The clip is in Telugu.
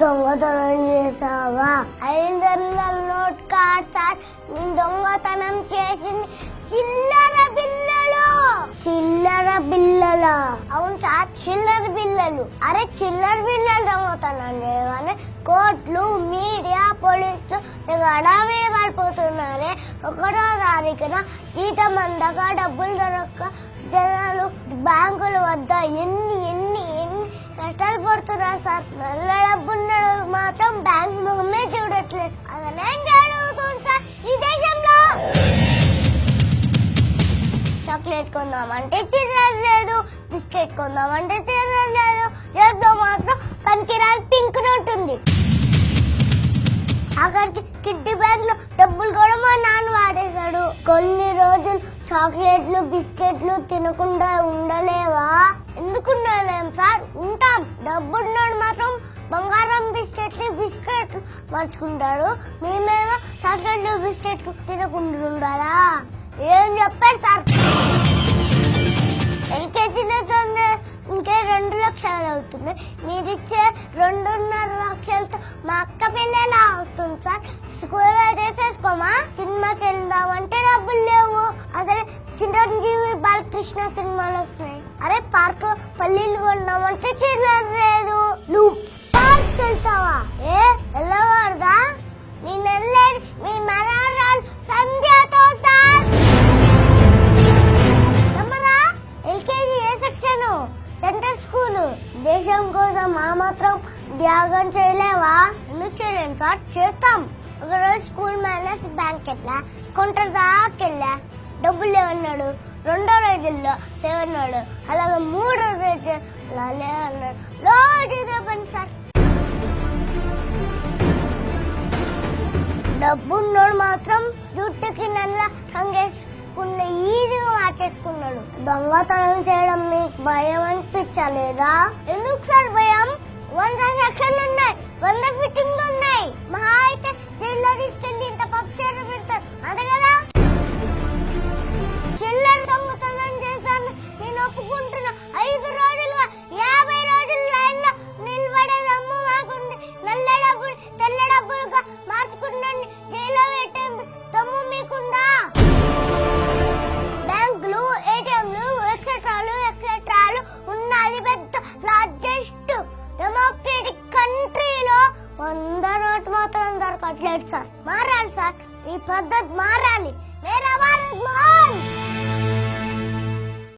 దొంగతనం చేసావా? 500 నోట్ కార్డ్ సార్. నేను దొంగతనం చేసింది చిల్లర బిల్లలు. చిల్లర బిల్లలా? అవును సార్, చిల్లర బిల్లలు. అరే చిల్లర బిల్లలు దొంగతనం చేయగానే కోర్టులు, మీడియా, పోలీసులు హడావిడి పడిపోతున్నారే. 1వ తారీఖున జీతం అందక, డబ్బులు దొరక్క జనాలు బ్యాంకుల వద్ద ఎన్ని ఎన్ని ఎన్ని కష్టాలు పడుతున్నారు సార్. నల్ల డబ్బున్నడు మాత్రం బ్యాంక్ మొహమే చూడట్లేదు. అసలేం జరుగుతుంది సార్ ఈ దేశంలో? చాక్లెట్ కొందామంటే చిల్లర లేదు, బిస్కెట్ కొందామంటే చిల్లర లేదు, జేబులో మాత్రం పనికిరాని పింక్ నోట్ ఉంది. అక్కడికి కిడ్డీ బ్యాగ్ లో డబ్బులు కూడా మా నాన్న వాడేశాడు. కొన్ని రోజులు చాక్లెట్లు, బిస్కెట్లు తినకుండా ఉండలేవా? ఎందుకు ఉండలేం సార్? ఉంటాం. డబ్బున్నోడు మాత్రం బంగారం బిస్కెట్లు మర్చుకుంటాడు. మేమేమో చాక్లెట్లు, బిస్కెట్లు తినకుండా ఉండాలా? ఏం చెప్పారు సార్? ఎల్కేజీలో ఇంకే 2 లక్షలు అవుతున్నాయి. మీరిచ్చే 2.5 లక్షలతో మా అక్క పిల్లలా అవుతుంది సార్. స్కూల్లో చేసేసుకోమా? సినిమాకి వెళ్దామంటే డబ్బులు లేవు. అసలు చిరంజీవి, బాలకృష్ణ సినిమాలు వస్తున్నాయి. అరే పార్క్ పల్లీలు కొన్నామంటే చిల్లర లేదు. నువ్వు పార్క్ వెళ్తావా? వెళ్ళకూడదా? నేను వెళ్ళేది మీ మనరాలు సంధ్యతో సార్. ఎల్కేజీ ఏ సెక్షన్? Central school. దేశం కోసం మా మాత్రం త్యాగం చేయలేవా? ఎందుకు చేయలేం సార్? చేస్తాం. ఒకరోజు స్కూల్ మేనేజ్ బ్యాంక్ వెళ్ళా, కౌంటర్ దాకెళ్ళా, డబ్బులు లేవన్నాడు. 2వ రోజుల్లో లేవన్నాడు. అలాగే 3వ రోజు లేవన్నాడు. రోజు ఇదే పని సార్. డబ్బున్నోడు మాత్రం జుట్టుకి నల్ల రంగేసుకున్న ఈజీగా మార్చేసుకున్నాడు. దొంగతనం చేయడం మీకు భయం అనిపించలేదా? ఎందుకు సార్ భయం? 100 సెక్షన్లు ఉన్నాయి, 100 ఫిట్టింగ్లు ఉన్నాయి. మహా అయితే జైల్లో తీసుకెళ్లి ఇంత పక్షాలు పెడతారు అంతే కదా? చిల్లర దొంగతనం చేశాను నేను ఒప్పుకుంటున్నా. 5 రోజులుగా 50 రోజులు లైన్ లో నిలబడే దమ్ము మాకుంది. నల్ల డబ్బులు తెల్ల డబ్బులుగా మార్చుకున్నాను. జైల్లో పెట్టే దమ్ము మీకుందా? బ్యాంకులు, ఏటీఎంలు, ఎక్సెట్రాలు ఉన్న అది పెద్ద లార్జెస్ట్ డెమోక్రటిక్ కంట్రీలో 100 నోట్ మాత్రం దొరకట్లేదు సార్. మారాలి సార్, ఈ పద్ధతి మారాలి. మేరా భారత్ మహాన్.